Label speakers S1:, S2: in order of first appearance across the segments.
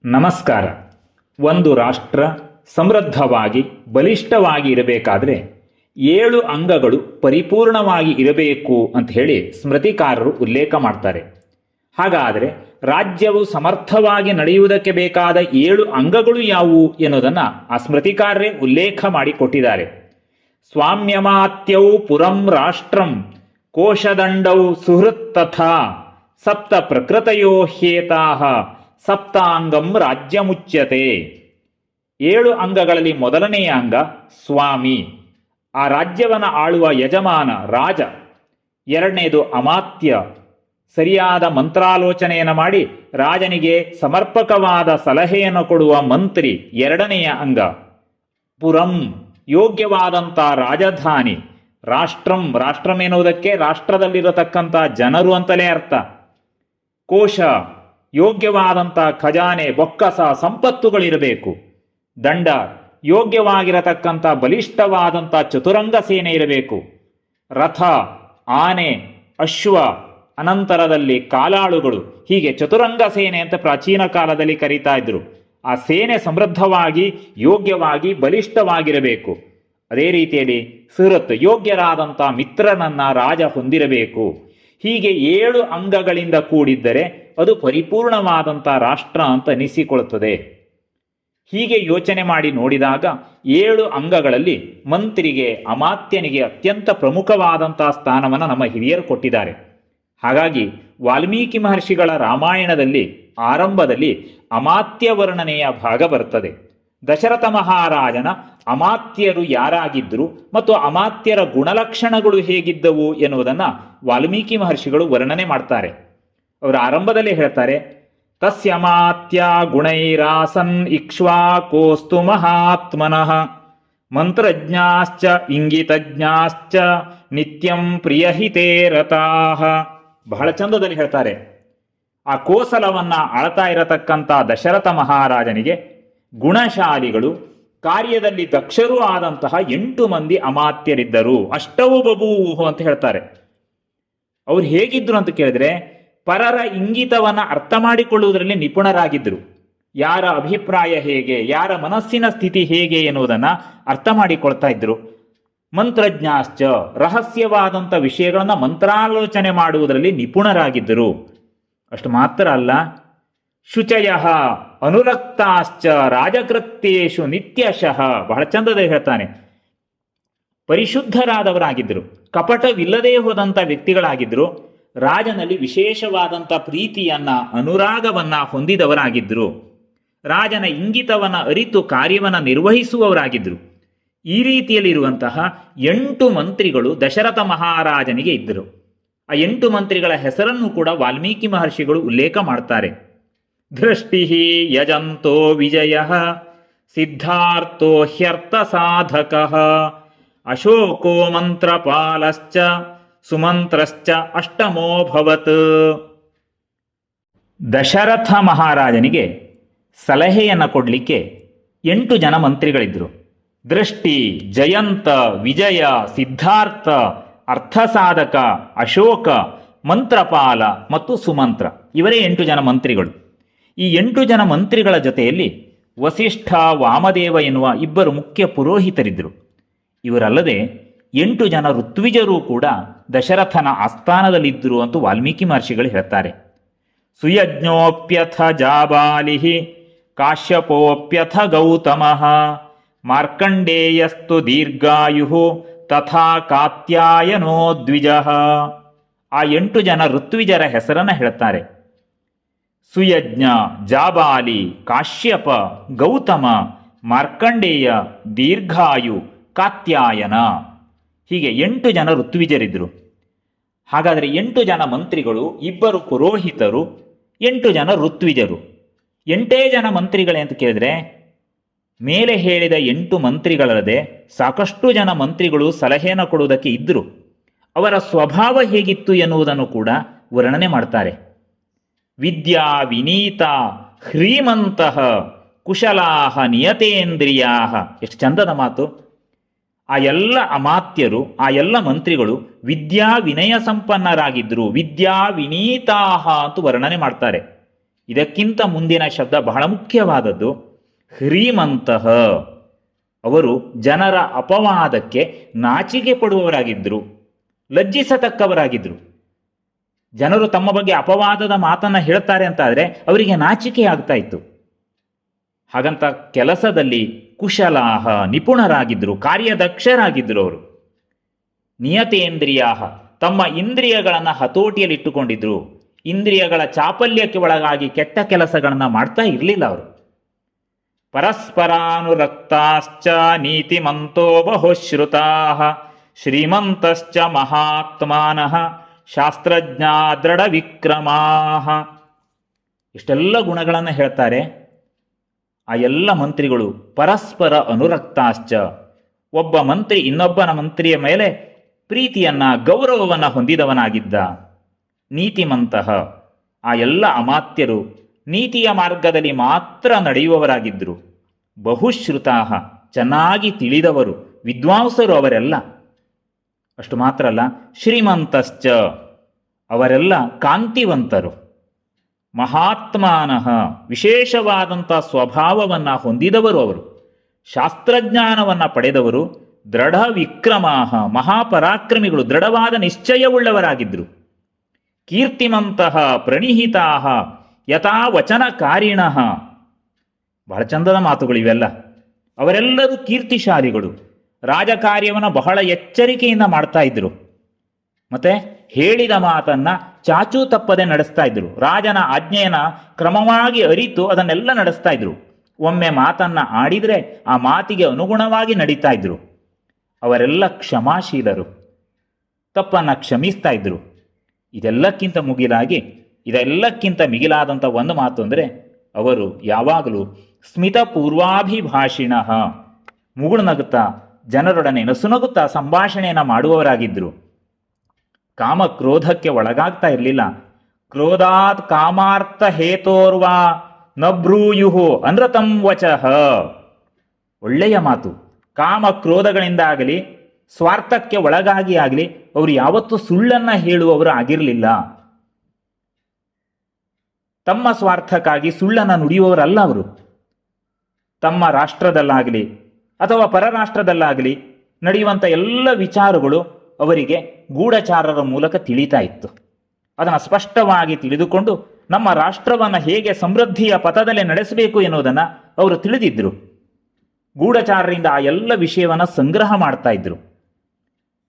S1: ನಮಸ್ಕಾರ. ಒಂದು ರಾಷ್ಟ್ರ ಸಮೃದ್ಧವಾಗಿ ಬಲಿಷ್ಠವಾಗಿ ಇರಬೇಕಾದ್ರೆ 7 ಅಂಗಗಳು ಪರಿಪೂರ್ಣವಾಗಿ ಇರಬೇಕು ಅಂತ ಹೇಳಿ ಸ್ಮೃತಿಕಾರರು ಉಲ್ಲೇಖ ಮಾಡ್ತಾರೆ. ಹಾಗಾದರೆ ರಾಜ್ಯವು ಸಮರ್ಥವಾಗಿ ನಡೆಯುವುದಕ್ಕೆ ಬೇಕಾದ 7 ಅಂಗಗಳು ಯಾವುವು ಎನ್ನುವುದನ್ನು ಆ ಸ್ಮೃತಿಕಾರರೇ ಉಲ್ಲೇಖ ಮಾಡಿ ಕೊಟ್ಟಿದ್ದಾರೆ. ಸ್ವಾಮ್ಯಮಾತ್ಯೌ ಪುರಂ ರಾಷ್ಟ್ರಂ ಕೋಶದಂಡೌ ಸುಹೃತ್ ತಥಾ ಸಪ್ತ ಪ್ರಕೃತಯೋ ಹ್ಯೇತಾಃ ಸಪ್ತಾಂಗಂ ರಾಜ್ಯಮುಚ್ಯತೆ. 7 ಅಂಗಗಳಲ್ಲಿ ಮೊದಲನೆಯ ಅಂಗ ಸ್ವಾಮಿ, ಆ ರಾಜ್ಯವನ್ನು ಆಳುವ ಯಜಮಾನ ರಾಜ. ಎರಡನೇದು ಅಮಾತ್ಯ, ಸರಿಯಾದ ಮಂತ್ರಾಲೋಚನೆಯನ್ನು ಮಾಡಿ ರಾಜನಿಗೆ ಸಮರ್ಪಕವಾದ ಸಲಹೆಯನ್ನು ಕೊಡುವ ಮಂತ್ರಿ ಎರಡನೆಯ ಅಂಗ. ಪುರಂ, ಯೋಗ್ಯವಾದಂಥ ರಾಜಧಾನಿ. ರಾಷ್ಟ್ರಂ ಎನ್ನುವುದಕ್ಕೆ ರಾಷ್ಟ್ರದಲ್ಲಿರತಕ್ಕಂಥ ಜನರು ಅಂತಲೇ ಅರ್ಥ. ಕೋಶ, ಯೋಗ್ಯವಾದಂಥ ಖಜಾನೆ, ಬೊಕ್ಕಸ, ಸಂಪತ್ತುಗಳಿರಬೇಕು. ದಂಡ, ಯೋಗ್ಯವಾಗಿರತಕ್ಕಂಥ ಬಲಿಷ್ಠವಾದಂಥ ಚತುರಂಗ ಸೇನೆ ಇರಬೇಕು. ರಥ, ಆನೆ, ಅಶ್ವ, ಅನಂತರದಲ್ಲಿ ಕಾಲಾಳುಗಳು, ಹೀಗೆ ಚತುರಂಗ ಸೇನೆ ಅಂತ ಪ್ರಾಚೀನ ಕಾಲದಲ್ಲಿ ಕರೀತಾ ಇದ್ರು. ಆ ಸೇನೆ ಸಮೃದ್ಧವಾಗಿ ಯೋಗ್ಯವಾಗಿ ಬಲಿಷ್ಠವಾಗಿರಬೇಕು. ಅದೇ ರೀತಿಯಲ್ಲಿ ಸುಹೃತ್, ಯೋಗ್ಯರಾದಂಥ ಮಿತ್ರನನ್ನ ರಾಜ ಹೊಂದಿರಬೇಕು. ಹೀಗೆ 7 ಅಂಗಗಳಿಂದ ಕೂಡಿದ್ದರೆ ಅದು ಪರಿಪೂರ್ಣವಾದಂಥ ರಾಷ್ಟ್ರ ಅಂತ ಅನಿಸಿಕೊಳ್ಳುತ್ತದೆ. ಹೀಗೆ ಯೋಚನೆ ಮಾಡಿ ನೋಡಿದಾಗ 7 ಅಂಗಗಳಲ್ಲಿ ಮಂತ್ರಿಗೆ, ಅಮಾತ್ಯನಿಗೆ ಅತ್ಯಂತ ಪ್ರಮುಖವಾದಂಥ ಸ್ಥಾನವನ್ನು ನಮ್ಮ ಹಿರಿಯರು ಕೊಟ್ಟಿದ್ದಾರೆ. ಹಾಗಾಗಿ ವಾಲ್ಮೀಕಿ ಮಹರ್ಷಿಗಳ ರಾಮಾಯಣದಲ್ಲಿ ಆರಂಭದಲ್ಲಿ ಅಮಾತ್ಯ ವರ್ಣನೆಯ ಭಾಗ ಬರ್ತದೆ. ದಶರಥ ಮಹಾರಾಜನ ಅಮಾತ್ಯರು ಯಾರಾಗಿದ್ದರು ಮತ್ತು ಅಮಾತ್ಯರ ಗುಣಲಕ್ಷಣಗಳು ಹೇಗಿದ್ದವು ಎನ್ನುವುದನ್ನು ವಾಲ್ಮೀಕಿ ಮಹರ್ಷಿಗಳು ವರ್ಣನೆ ಮಾಡ್ತಾರೆ. ಅವರು ಆರಂಭದಲ್ಲಿ ಹೇಳ್ತಾರೆ, ತಸ್ಯಮಾತ್ಯ ಗುಣೈರಾಸನ್ ಇಕ್ಷ್ವಾಕೋಸ್ತು ಮಹಾತ್ಮನಃ ಮಂತ್ರಜ್ಞಾಶ್ಚ ಇಂಗಿತಜ್ಞಾಶ್ಚ ನಿತ್ಯಂ ಪ್ರಿಯಹಿತೇ ರತಾಃ. ಬಹಳ ಚಂದದಲ್ಲಿ ಹೇಳ್ತಾರೆ, ಆ ಕೋಸಲವನ್ನ ಆಳ್ತಾ ಇರತಕ್ಕಂಥ ದಶರಥ ಮಹಾರಾಜನಿಗೆ ಗುಣಶಾಲಿಗಳು, ಕಾರ್ಯದಲ್ಲಿ ದಕ್ಷರೂ ಆದಂತಹ 8 ಮಂದಿ ಅಮಾತ್ಯರಿದ್ದರು. ಅಷ್ಟವು ಬಭೂವು ಅಂತ ಹೇಳ್ತಾರೆ. ಅವ್ರು ಹೇಗಿದ್ರು ಅಂತ ಕೇಳಿದ್ರೆ, ಪರರ ಇಂಗಿತವನ್ನ ಅರ್ಥ ಮಾಡಿಕೊಳ್ಳುವುದರಲ್ಲಿ ನಿಪುಣರಾಗಿದ್ದರು. ಯಾರ ಅಭಿಪ್ರಾಯ ಹೇಗೆ, ಯಾರ ಮನಸ್ಸಿನ ಸ್ಥಿತಿ ಹೇಗೆ ಎನ್ನುವುದನ್ನು ಅರ್ಥ ಮಾಡಿಕೊಳ್ತಾ ಇದ್ರು. ಮಂತ್ರಜ್ಞಾಶ್ಚ, ರಹಸ್ಯವಾದಂಥ ವಿಷಯಗಳನ್ನು ಮಂತ್ರಾಲೋಚನೆ ಮಾಡುವುದರಲ್ಲಿ ನಿಪುಣರಾಗಿದ್ದರು. ಅಷ್ಟು ಮಾತ್ರ ಅಲ್ಲ, ಶುಚಯ ಅನುರಕ್ತಾಶ್ಚ ರಾಜಕೃತ್ಯೇಶು ನಿತ್ಯಶಃ. ಬಹಳ ಚಂದದಲ್ಲಿ ಹೇಳ್ತಾನೆ, ಪರಿಶುದ್ಧರಾದವರಾಗಿದ್ದರು, ಕಪಟವಿಲ್ಲದೇ ಹೋದಂಥ ವ್ಯಕ್ತಿಗಳಾಗಿದ್ದರು. ರಾಜನಲ್ಲಿ ವಿಶೇಷವಾದಂಥ ಪ್ರೀತಿಯನ್ನ, ಅನುರಾಗವನ್ನ ಹೊಂದಿದವರಾಗಿದ್ದರು. ರಾಜನ ಇಂಗಿತವನ್ನ ಅರಿತು ಕಾರ್ಯವನ್ನು ನಿರ್ವಹಿಸುವವರಾಗಿದ್ದರು. ಈ ರೀತಿಯಲ್ಲಿರುವಂತಹ 8 ಮಂತ್ರಿಗಳು ದಶರಥ ಮಹಾರಾಜನಿಗೆ ಇದ್ದರು. ಆ 8 ಮಂತ್ರಿಗಳ ಹೆಸರನ್ನು ಕೂಡ ವಾಲ್ಮೀಕಿ ಮಹರ್ಷಿಗಳು ಉಲ್ಲೇಖ ಮಾಡ್ತಾರೆ. ದೃಷ್ಟಿ ಯಜಂತೋ ವಿಜಯ ಸಿದ್ಧಾರ್ಥೋ ಹ್ಯರ್ಥ ಸಾಧಕ ಅಶೋಕೋ ಮಂತ್ರಪಾಲಶ್ಚ ಸುಮಂತ್ರಶ್ಚ ಅಷ್ಟಮೋಭವತ್. ದಶರಥ ಮಹಾರಾಜನಿಗೆ ಸಲಹೆಯನ್ನು ಕೊಡಲಿಕ್ಕೆ 8 ಜನ ಮಂತ್ರಿಗಳಿದ್ದರು. ದೃಷ್ಟಿ, ಜಯಂತ, ವಿಜಯ, ಸಿದ್ಧಾರ್ಥ, ಅರ್ಥಸಾಧಕ, ಅಶೋಕ, ಮಂತ್ರಪಾಲ ಮತ್ತು ಸುಮಂತ್ರ, ಇವರೇ 8 ಜನ ಮಂತ್ರಿಗಳು. ಈ 8 ಜನ ಮಂತ್ರಿಗಳ ಜೊತೆಯಲ್ಲಿ ವಸಿಷ್ಠ, ವಾಮದೇವ ಎನ್ನುವ 2 ಮುಖ್ಯ ಪುರೋಹಿತರಿದ್ದರು. ಇವರಲ್ಲದೆ 8 ಜನ ಋತ್ವಿಜರೂ ಕೂಡ ದಶರಥನ ಆಸ್ಥಾನದಲ್ಲಿದ್ದರು ಅಂತ ವಾಲ್ಮೀಕಿ ಮಹರ್ಷಿಗಳು ಹೇಳ್ತಾರೆ. ಸುಯಜ್ಞೋಪ್ಯಥ ಜಾಬಾಲಿ ಕಾಶ್ಯಪೋಪ್ಯಥ ಗೌತಮಃ ಮಾರ್ಕಂಡೇಯಸ್ತು ದೀರ್ಘಾಯು ತಥಾ ಕಾತ್ಯಾಯನೋ ದ್ವಿಜಃ. ಆ 8 ಜನ ಋತ್ವಿಜರ ಹೆಸರನ್ನು ಹೇಳ್ತಾರೆ. ಸುಯಜ್ಞ, ಜಾಬಾಲಿ, ಕಾಶ್ಯಪ, ಗೌತಮ, ಮಾರ್ಕಂಡೇಯ, ದೀರ್ಘಾಯು, ಕಾತ್ಯಾಯನ, ಹೀಗೆ 8 ಜನ ಋತ್ವಿಜರಿದ್ದರು. ಹಾಗಾದರೆ 8 ಜನ ಮಂತ್ರಿಗಳು, 2 ಪುರೋಹಿತರು, 8 ಜನ ಋತ್ವಿಜರು. 8 ಜನ ಮಂತ್ರಿಗಳೇ ಅಂತ ಕೇಳಿದ್ರೆ, ಮೇಲೆ ಹೇಳಿದ 8 ಮಂತ್ರಿಗಳಲ್ಲದೆ ಸಾಕಷ್ಟು ಜನ ಮಂತ್ರಿಗಳು ಸಲಹೆಯನ್ನು ಕೊಡುವುದಕ್ಕೆ ಇದ್ದರು. ಅವರ ಸ್ವಭಾವ ಹೇಗಿತ್ತು ಎನ್ನುವುದನ್ನು ಕೂಡ ವರ್ಣನೆ ಮಾಡ್ತಾರೆ. ವಿದ್ಯಾ ವಿನೀತ ಹ್ರೀಮಂತಃ ಕುಶಲಾಹ ನಿಯತೇಂದ್ರಿಯಾಹ. ಎಷ್ಟು ಚಂದದ ಮಾತು! ಆ ಎಲ್ಲ ಅಮಾತ್ಯರು, ಆ ಎಲ್ಲ ಮಂತ್ರಿಗಳು ವಿದ್ಯಾ ವಿನಯ ಸಂಪನ್ನರಾಗಿದ್ದರು. ವಿದ್ಯಾ ವಿನೀತಾಹ ಅಂತ ವರ್ಣನೆ ಮಾಡ್ತಾರೆ. ಇದಕ್ಕಿಂತ ಮುಂದಿನ ಶಬ್ದ ಬಹಳ ಮುಖ್ಯವಾದದ್ದು. ಹ್ರೀಮಂತಃ, ಅವರು ಜನರ ಅಪವಾದಕ್ಕೆ ನಾಚಿಕೆ ಪಡುವವರಾಗಿದ್ದರು, ಲಜ್ಜಿಸತಕ್ಕವರಾಗಿದ್ದರು. ಜನರು ತಮ್ಮ ಬಗ್ಗೆ ಅಪವಾದದ ಮಾತನ್ನು ಹೇಳ್ತಾರೆ ಅಂತಾದರೆ ಅವರಿಗೆ ನಾಚಿಕೆ ಆಗ್ತಾ ಇತ್ತು. ಹಾಗಂತ ಕೆಲಸದಲ್ಲಿ ಕುಶಲಾಹ, ನಿಪುಣರಾಗಿದ್ದರು, ಕಾರ್ಯದಕ್ಷರಾಗಿದ್ದರು. ಅವರು ನಿಯತೇಂದ್ರಿಯಾಹ, ತಮ್ಮ ಇಂದ್ರಿಯಗಳನ್ನು ಹತೋಟಿಯಲ್ಲಿಟ್ಟುಕೊಂಡಿದ್ರು. ಇಂದ್ರಿಯಗಳ ಚಾಪಲ್ಯಕ್ಕೆ ಒಳಗಾಗಿ ಕೆಟ್ಟ ಕೆಲಸಗಳನ್ನು ಮಾಡ್ತಾ ಇರಲಿಲ್ಲ ಅವರು. ಪರಸ್ಪರಾನುರಕ್ತಾಶ್ಚ ನೀತಿಮಂತೋ ಬಹುಶ್ರುತಾ ಶ್ರೀಮಂತಶ್ಚ ಮಹಾತ್ಮಾನಃ ಶಾಸ್ತ್ರಜ್ಞಾ ದೃಢ ವಿಕ್ರಮಾಃ. ಇಷ್ಟೆಲ್ಲ ಗುಣಗಳನ್ನು ಹೇಳ್ತಾರೆ. ಆ ಎಲ್ಲ ಮಂತ್ರಿಗಳು ಪರಸ್ಪರ ಅನುರಕ್ತಾಶ್ಚ, ಒಬ್ಬ ಮಂತ್ರಿ ಇನ್ನೊಬ್ಬನ ಮಂತ್ರಿಯ ಮೇಲೆ ಪ್ರೀತಿಯನ್ನ, ಗೌರವವನ್ನು ಹೊಂದಿದವನಾಗಿದ್ದ. ನೀತಿಮಂತಹ, ಆ ಎಲ್ಲ ಅಮಾತ್ಯರು ನೀತಿಯ ಮಾರ್ಗದಲ್ಲಿ ಮಾತ್ರ ನಡೆಯುವವರಾಗಿದ್ದರು. ಬಹುಶ್ರುತಾಹ, ಚೆನ್ನಾಗಿ ತಿಳಿದವರು, ವಿದ್ವಾಂಸರು ಅವರೆಲ್ಲ. ಅಷ್ಟು ಮಾತ್ರ ಅಲ್ಲ, ಶ್ರೀಮಂತಶ್ಚ, ಅವರೆಲ್ಲ ಕಾಂತಿವಂತರು. ಮಹಾತ್ಮಾನಃ, ವಿಶೇಷವಾದಂಥ ಸ್ವಭಾವವನ್ನು ಹೊಂದಿದವರು ಅವರು. ಶಾಸ್ತ್ರಜ್ಞಾನವನ್ನು ಪಡೆದವರು. ದೃಢ ವಿಕ್ರಮಾಹ, ಮಹಾಪರಾಕ್ರಮಿಗಳು, ದೃಢವಾದ ನಿಶ್ಚಯವುಳ್ಳವರಾಗಿದ್ದರು. ಕೀರ್ತಿಮಂತಹ ಪ್ರಣಿಹಿತಾಹ ಯಥಾ ವಚನಕಾರಿಣಃ, ಬಹಳ ಚಂದದ ಮಾತುಗಳು ಇವೆಲ್ಲ. ಅವರೆಲ್ಲರೂ ಕೀರ್ತಿಶಾಲಿಗಳು, ರಾಜಕಾರ್ಯವನ್ನು ಬಹಳ ಎಚ್ಚರಿಕೆಯಿಂದ ಮಾಡ್ತಾ ಇದ್ರು. ಮತ್ತೆ ಹೇಳಿದ ಮಾತನ್ನ ಚಾಚೂ ತಪ್ಪದೆ ನಡೆಸ್ತಾ ಇದ್ರು. ರಾಜನ ಆಜ್ಞೆಯನ್ನ ಕ್ರಮವಾಗಿ ಅರಿತು ಅದನ್ನೆಲ್ಲ ನಡೆಸ್ತಾ ಇದ್ರು. ಒಮ್ಮೆ ಮಾತನ್ನ ಆಡಿದರೆ ಆ ಮಾತಿಗೆ ಅನುಗುಣವಾಗಿ ನಡೀತಾ ಇದ್ರು. ಅವರೆಲ್ಲ ಕ್ಷಮಾಶೀಲರು, ತಪ್ಪನ್ನು ಕ್ಷಮಿಸ್ತಾ ಇದ್ರು. ಇದೆಲ್ಲಕ್ಕಿಂತ ಮಿಗಿಲಾದಂಥ ಒಂದು ಮಾತು ಅಂದರೆ, ಅವರು ಯಾವಾಗಲೂ ಸ್ಮಿತಪೂರ್ವಾಭಿಭಾಷಿಣಃ, ಮುಗುಳುನಗುತ್ತಾ ಜನರೊಡನೆ ನಸುನಗುತ್ತಾ ಸಂಭಾಷಣೆಯನ್ನು ಮಾಡುವವರಾಗಿದ್ದರು. ಕಾಮಕ್ರೋಧಕ್ಕೆ ಒಳಗಾಗ್ತಾ ಇರಲಿಲ್ಲ. ಕ್ರೋಧಾತ್ ಕಾಮಾರ್ಥ ಹೇತೋರ್ವಾ ನಬ್ರೂಯುಹು ಅನೃತಂ ವಚಃ. ಒಳ್ಳೆಯ ಮಾತು. ಕಾಮಕ್ರೋಧಗಳಿಂದ ಆಗಲಿ, ಸ್ವಾರ್ಥಕ್ಕೆ ಒಳಗಾಗಿ ಆಗಲಿ ಅವರು ಯಾವತ್ತೂ ಸುಳ್ಳನ್ನು ಹೇಳುವವರು ಆಗಿರಲಿಲ್ಲ. ತಮ್ಮ ಸ್ವಾರ್ಥಕ್ಕಾಗಿ ಸುಳ್ಳನ್ನು ನುಡಿಯುವವರಲ್ಲ ಅವರು. ತಮ್ಮ ರಾಷ್ಟ್ರದಲ್ಲಾಗಲಿ ಅಥವಾ ಪರರಾಷ್ಟ್ರದಲ್ಲಾಗಲಿ ನಡೆಯುವಂಥ ಎಲ್ಲ ವಿಚಾರಗಳು ಅವರಿಗೆ ಗೂಢಚಾರರ ಮೂಲಕ ತಿಳಿತಾ ಇತ್ತು. ಅದನ್ನು ಸ್ಪಷ್ಟವಾಗಿ ತಿಳಿದುಕೊಂಡು ನಮ್ಮ ರಾಷ್ಟ್ರವನ್ನು ಹೇಗೆ ಸಮೃದ್ಧಿಯ ಪಥದಲ್ಲಿ ನಡೆಸಬೇಕು ಎನ್ನುವುದನ್ನು ಅವರು ತಿಳಿದಿದ್ದರು. ಗೂಢಚಾರರಿಂದ ಆ ಎಲ್ಲ ವಿಷಯವನ್ನು ಸಂಗ್ರಹ ಮಾಡ್ತಾ ಇದ್ರು.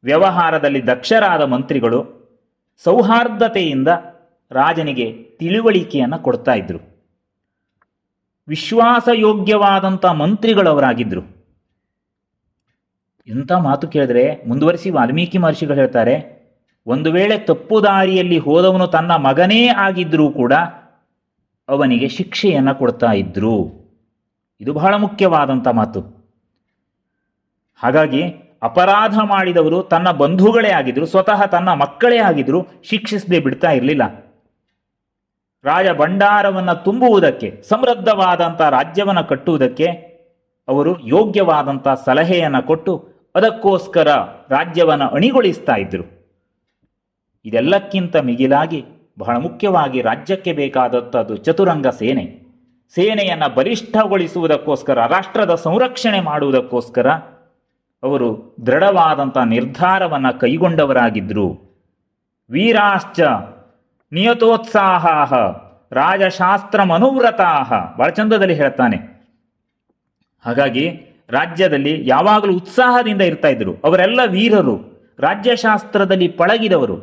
S1: ವ್ಯವಹಾರದಲ್ಲಿ ದಕ್ಷರಾದ ಮಂತ್ರಿಗಳು ಸೌಹಾರ್ದತೆಯಿಂದ ರಾಜನಿಗೆ ತಿಳುವಳಿಕೆಯನ್ನು ಕೊಡ್ತಾ ಇದ್ರು. ವಿಶ್ವಾಸಯೋಗ್ಯವಾದಂಥ ಮಂತ್ರಿಗಳವರಾಗಿದ್ದರು. ಇಂಥ ಮಾತು ಕೇಳಿದ್ರೆ ಮುಂದುವರಿಸಿ ವಾಲ್ಮೀಕಿ ಮಹರ್ಷಿಗಳು ಹೇಳ್ತಾರೆ, ಒಂದು ವೇಳೆ ತಪ್ಪು ದಾರಿಯಲ್ಲಿ ಹೋದವನು ತನ್ನ ಮಗನೇ ಆಗಿದ್ರೂ ಕೂಡ ಅವನಿಗೆ ಶಿಕ್ಷೆಯನ್ನು ಕೊಡ್ತಾ ಇದ್ರು. ಇದು ಬಹಳ ಮುಖ್ಯವಾದಂಥ ಮಾತು. ಹಾಗಾಗಿ ಅಪರಾಧ ಮಾಡಿದವರು ತನ್ನ ಬಂಧುಗಳೇ ಆಗಿದ್ರು, ಸ್ವತಃ ತನ್ನ ಮಕ್ಕಳೇ ಆಗಿದ್ರು, ಶಿಕ್ಷಿಸದೆ ಬಿಡ್ತಾ ಇರಲಿಲ್ಲ. ರಾಜ ಭಂಡಾರವನ್ನು ತುಂಬುವುದಕ್ಕೆ, ಸಮೃದ್ಧವಾದಂಥ ರಾಜ್ಯವನ್ನು ಕಟ್ಟುವುದಕ್ಕೆ ಅವರು ಯೋಗ್ಯವಾದಂಥ ಸಲಹೆಯನ್ನು ಕೊಟ್ಟು ಅದಕ್ಕೋಸ್ಕರ ರಾಜ್ಯವನ್ನು ಅಣಿಗೊಳಿಸ್ತಾ ಇದ್ರು. ಇದೆಲ್ಲಕ್ಕಿಂತ ಮಿಗಿಲಾಗಿ ಬಹಳ ಮುಖ್ಯವಾಗಿ ರಾಜ್ಯಕ್ಕೆ ಬೇಕಾದಂಥದ್ದು ಚತುರಂಗ ಸೇನೆ. ಸೇನೆಯನ್ನು ಬಲಿಷ್ಠಗೊಳಿಸುವುದಕ್ಕೋಸ್ಕರ, ರಾಷ್ಟ್ರದ ಸಂರಕ್ಷಣೆ ಮಾಡುವುದಕ್ಕೋಸ್ಕರ ಅವರು ದೃಢವಾದಂಥ ನಿರ್ಧಾರವನ್ನು ಕೈಗೊಂಡವರಾಗಿದ್ದರು. ವೀರಾಶ್ಚ ನಿಯತೋತ್ಸಾಹ ರಾಜಶಾಸ್ತ್ರ ಮನುವ್ರತಾಹ, ಬಹಳ ಚಂದದಲ್ಲಿ ಹೇಳ್ತಾನೆ. ಹಾಗಾಗಿ ರಾಜ್ಯದಲ್ಲಿ ಯಾವಾಗಲೂ ಉತ್ಸಾಹದಿಂದ ಇರ್ತಾ ಇದ್ರು. ಅವರೆಲ್ಲ ವೀರರು, ರಾಜ್ಯಶಾಸ್ತ್ರದಲ್ಲಿ ಪಳಗಿದವರು.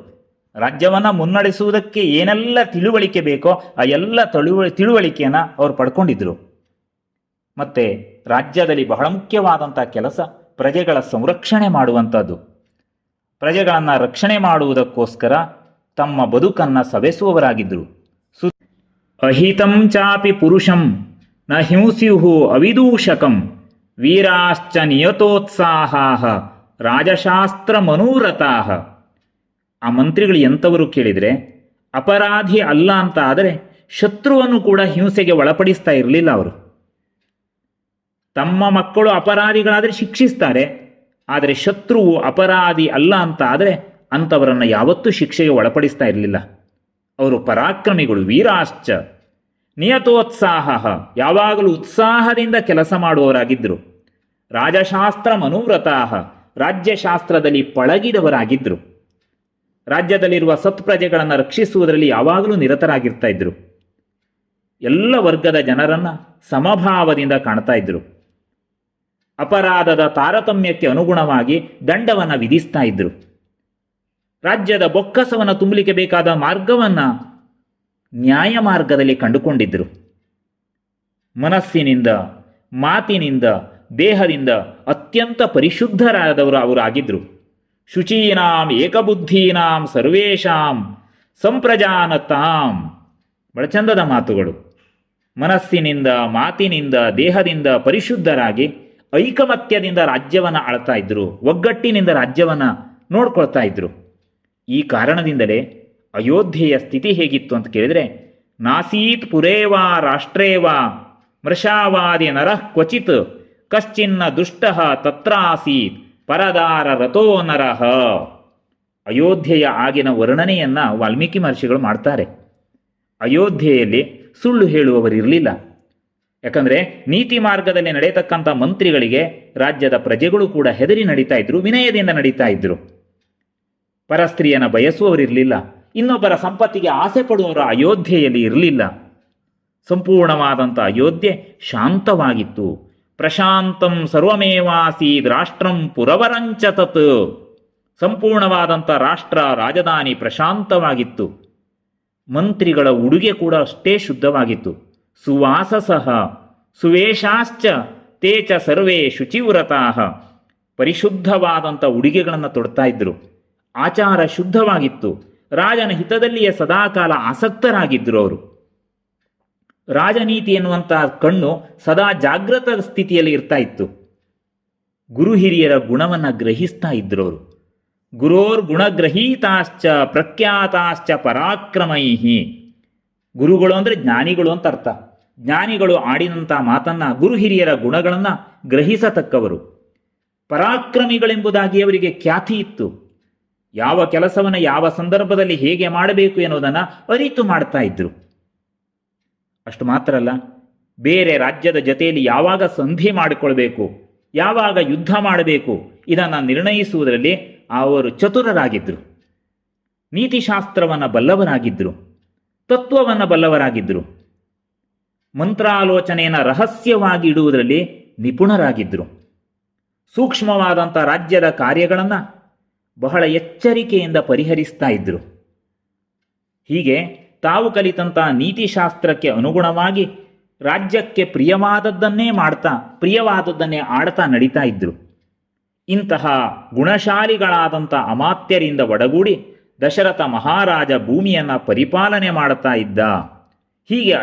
S1: ರಾಜ್ಯವನ್ನು ಮುನ್ನಡೆಸುವುದಕ್ಕೆ ಏನೆಲ್ಲ ತಿಳುವಳಿಕೆ ಬೇಕೋ ಆ ಎಲ್ಲ ತಿಳುವಳಿಕೆಯನ್ನು ಅವರು ಪಡ್ಕೊಂಡಿದ್ರು. ಮತ್ತೆ ರಾಜ್ಯದಲ್ಲಿ ಬಹಳ ಮುಖ್ಯವಾದಂಥ ಕೆಲಸ ಪ್ರಜೆಗಳ ಸಂರಕ್ಷಣೆ ಮಾಡುವಂಥದ್ದು. ಪ್ರಜೆಗಳನ್ನು ರಕ್ಷಣೆ ಮಾಡುವುದಕ್ಕೋಸ್ಕರ ತಮ್ಮ ಬದುಕನ್ನು ಸವೆಸುವವರಾಗಿದ್ದರು. ಅಹಿತಂ ಚಾಪಿ ಪುರುಷಂ ನ ಹಿಂಸ್ಯುಹು ಅವಿದೂಷಕಂ ವೀರಾಶ್ಚ ನಿಯತೋತ್ಸಾಹ ರಾಜಶಾಸ್ತ್ರ ಮನೂರತಾಹ. ಆ ಮಂತ್ರಿಗಳು ಎಂಥವರು ಕೇಳಿದರೆ, ಅಪರಾಧಿ ಅಲ್ಲ ಅಂತ ಆದರೆ ಶತ್ರುವನ್ನು ಕೂಡ ಹಿಂಸೆಗೆ ಒಳಪಡಿಸ್ತಾ ಇರಲಿಲ್ಲ ಅವರು. ತಮ್ಮ ಮಕ್ಕಳು ಅಪರಾಧಿಗಳಾದರೆ ಶಿಕ್ಷಿಸ್ತಾರೆ, ಆದರೆ ಶತ್ರುವು ಅಪರಾಧಿ ಅಲ್ಲ ಅಂತ ಆದರೆ ಅಂಥವರನ್ನು ಯಾವತ್ತೂ ಶಿಕ್ಷೆಗೆ ಒಳಪಡಿಸ್ತಾ ಇರಲಿಲ್ಲ. ಅವರು ಪರಾಕ್ರಮಿಗಳು, ವೀರಾಶ್ಚ ನಿಯತೋತ್ಸಾಹ, ಯಾವಾಗಲೂ ಉತ್ಸಾಹದಿಂದ ಕೆಲಸ ಮಾಡುವವರಾಗಿದ್ದರು. ರಾಜಶಾಸ್ತ್ರ ಮನುವ್ರತಾಹ, ರಾಜ್ಯಶಾಸ್ತ್ರದಲ್ಲಿ ಪಳಗಿದವರಾಗಿದ್ದರು. ರಾಜ್ಯದಲ್ಲಿರುವ ಸತ್ಪ್ರಜೆಗಳನ್ನು ರಕ್ಷಿಸುವುದರಲ್ಲಿ ಯಾವಾಗಲೂ ನಿರತರಾಗಿರ್ತಾ ಇದ್ರು. ಎಲ್ಲ ವರ್ಗದ ಜನರನ್ನು ಸಮಭಾವದಿಂದ ಕಾಣ್ತಾ ಇದ್ರು. ಅಪರಾಧದ ತಾರತಮ್ಯಕ್ಕೆ ಅನುಗುಣವಾಗಿ ದಂಡವನ್ನು ವಿಧಿಸ್ತಾ ಇದ್ರು. ರಾಜ್ಯದ ಬೊಕ್ಕಸವನ್ನು ತುಂಬಲಿಕ್ಕೆ ಬೇಕಾದ ಮಾರ್ಗವನ್ನು ನ್ಯಾಯ ಮಾರ್ಗದಲ್ಲಿ ಕಂಡುಕೊಂಡಿದ್ದರು. ಮನಸ್ಸಿನಿಂದ, ಮಾತಿನಿಂದ, ದೇಹದಿಂದ ಅತ್ಯಂತ ಪರಿಶುದ್ಧರಾದವರು ಅವರಾಗಿದ್ದರು. ಶುಚೀನಾಂ ಏಕಬುದ್ಧೀನಾಂ ಸರ್ವೇಷಾಂ ಸಂಪ್ರಜಾನತಾಂ. ಬಹಳ ಚಂದದ ಮಾತುಗಳು. ಮನಸ್ಸಿನಿಂದ, ಮಾತಿನಿಂದ, ದೇಹದಿಂದ ಪರಿಶುದ್ಧರಾಗಿ ಐಕಮತ್ಯದಿಂದ ರಾಜ್ಯವನ್ನು ಆಳ್ತಾ ಇದ್ರು. ಒಗ್ಗಟ್ಟಿನಿಂದ ರಾಜ್ಯವನ್ನು ನೋಡ್ಕೊಳ್ತಾ ಇದ್ರು. ಈ ಕಾರಣದಿಂದಲೇ ಅಯೋಧ್ಯೆಯ ಸ್ಥಿತಿ ಹೇಗಿತ್ತು ಅಂತ ಕೇಳಿದರೆ, ನಾಸೀತ್ ಪುರೇವಾ ರಾಷ್ಟ್ರೇವಾ ಮೃಷಾವಾದಿ ನರಃ ಕ್ವಚಿತ್ ಕಶ್ಚಿನ್ನ ದುಷ್ಟಃ ತತ್ರಾಸೀತ್ ಪರದಾರ ರಥೋ ನರಃ. ಅಯೋಧ್ಯೆಯ ಆಗಿನ ವರ್ಣನೆಯನ್ನು ವಾಲ್ಮೀಕಿ ಮಹರ್ಷಿಗಳು ಮಾಡ್ತಾರೆ. ಅಯೋಧ್ಯೆಯಲ್ಲಿ ಸುಳ್ಳು ಹೇಳುವವರಿರಲಿಲ್ಲ. ಯಾಕಂದರೆ ನೀತಿ ಮಾರ್ಗದಲ್ಲಿ ನಡೆಯತಕ್ಕಂಥ ಮಂತ್ರಿಗಳಿಗೆ ರಾಜ್ಯದ ಪ್ರಜೆಗಳು ಕೂಡ ಹೆದರಿ ನಡೀತಾ ಇದ್ರು, ವಿನಯದಿಂದ ನಡೀತಾ ಇದ್ರು. ಪರಸ್ತ್ರೀಯನ್ನು ಬಯಸುವವರಿರಲಿಲ್ಲ. ಇನ್ನೊಬ್ಬರ ಸಂಪತ್ತಿಗೆ ಆಸೆ ಪಡುವವರು ಅಯೋಧ್ಯೆಯಲ್ಲಿ ಇರಲಿಲ್ಲ. ಸಂಪೂರ್ಣವಾದಂಥ ಅಯೋಧ್ಯೆ ಶಾಂತವಾಗಿತ್ತು. ಪ್ರಶಾಂತಂ ಸರ್ವಮೇವಾಸೀದ್ ರಾಷ್ಟ್ರಂ ಪುರವರಂಚ ತತ್. ಸಂಪೂರ್ಣವಾದಂಥ ರಾಷ್ಟ್ರ, ರಾಜಧಾನಿ ಪ್ರಶಾಂತವಾಗಿತ್ತು. ಮಂತ್ರಿಗಳ ಉಡುಗೆ ಕೂಡ ಅಷ್ಟೇ ಶುದ್ಧವಾಗಿತ್ತು. ಸುವಾಸಸಃ ಸುವೇಶಾಶ್ಚ ತೇಚ ಸರ್ವೇ ಶುಚಿವ್ರತಾಃ. ಪರಿಶುದ್ಧವಾದಂಥ ಉಡುಗೆಗಳನ್ನು ತೊಡ್ತಾ ಇದ್ದರು. ಆಚಾರ ಶುದ್ಧವಾಗಿತ್ತು. ರಾಜನ ಹಿತದಲ್ಲಿಯೇ ಸದಾಕಾಲ ಆಸಕ್ತರಾಗಿದ್ದರು ಅವರು. ರಾಜನೀತಿ ಎನ್ನುವಂಥ ಕಣ್ಣು ಸದಾ ಜಾಗೃತ ಸ್ಥಿತಿಯಲ್ಲಿ ಇರ್ತಾ ಇತ್ತು. ಗುರು ಹಿರಿಯರ ಗುಣವನ್ನು ಗ್ರಹಿಸ್ತಾ ಇದ್ರು ಅವರು. ಗುರೋರ್ ಗುಣಗ್ರಹೀತಾಶ್ಚ ಪ್ರಖ್ಯಾತಾಶ್ಚ ಪರಾಕ್ರಮೈಹಿ. ಗುರುಗಳು ಅಂದರೆ ಜ್ಞಾನಿಗಳು ಅಂತ ಅರ್ಥ. ಜ್ಞಾನಿಗಳು ಆಡಿದಂಥ ಮಾತನ್ನು, ಗುರು ಹಿರಿಯರ ಗುಣಗಳನ್ನು ಗ್ರಹಿಸತಕ್ಕವರು. ಪರಾಕ್ರಮಿಗಳೆಂಬುದಾಗಿ ಅವರಿಗೆ ಖ್ಯಾತಿ ಇತ್ತು. ಯಾವ ಕೆಲಸವನ್ನು ಯಾವ ಸಂದರ್ಭದಲ್ಲಿ ಹೇಗೆ ಮಾಡಬೇಕು ಎನ್ನುವುದನ್ನು ಅರಿತು ಮಾಡ್ತಾ ಇದ್ರು. ಅಷ್ಟು ಮಾತ್ರ ಅಲ್ಲ, ಬೇರೆ ರಾಜ್ಯದ ಜೊತೆಯಲ್ಲಿ ಯಾವಾಗ ಸಂಧಿ ಮಾಡಿಕೊಳ್ಬೇಕು, ಯಾವಾಗ ಯುದ್ಧ ಮಾಡಬೇಕು, ಇದನ್ನು ನಿರ್ಣಯಿಸುವುದರಲ್ಲಿ ಅವರು ಚತುರರಾಗಿದ್ದರು. ನೀತಿಶಾಸ್ತ್ರವನ್ನು ಬಲ್ಲವರಾಗಿದ್ದರು. ತತ್ವವನ್ನು ಬಲ್ಲವರಾಗಿದ್ದರು. ಮಂತ್ರಾಲೋಚನೆಯನ್ನು ರಹಸ್ಯವಾಗಿ ಇಡುವುದರಲ್ಲಿ ನಿಪುಣರಾಗಿದ್ದರು. ಸೂಕ್ಷ್ಮವಾದಂಥ ರಾಜ್ಯದ ಕಾರ್ಯಗಳನ್ನು ಬಹಳ ಎಚ್ಚರಿಕೆಯಿಂದ ಪರಿಹರಿಸ್ತಾ ಇದ್ದರು. ಹೀಗೆ ತಾವು ಕಲಿತಂಥ ನೀತಿಶಾಸ್ತ್ರಕ್ಕೆ ಅನುಗುಣವಾಗಿ ರಾಜ್ಯಕ್ಕೆ ಪ್ರಿಯವಾದದ್ದನ್ನೇ ಮಾಡ್ತಾ, ಪ್ರಿಯವಾದದ್ದನ್ನೇ ಆಡ್ತಾ ನಡೀತಾ ಇದ್ದರು. ಇಂತಹ ಗುಣಶಾಲಿಗಳಾದಂಥ ಅಮಾತ್ಯರಿಂದ ಒಡಗೂಡಿ ದಶರಥ ಮಹಾರಾಜ ಭೂಮಿಯನ್ನು ಪರಿಪಾಲನೆ ಮಾಡ್ತಾ ಇದ್ದ. ಹೀಗೆ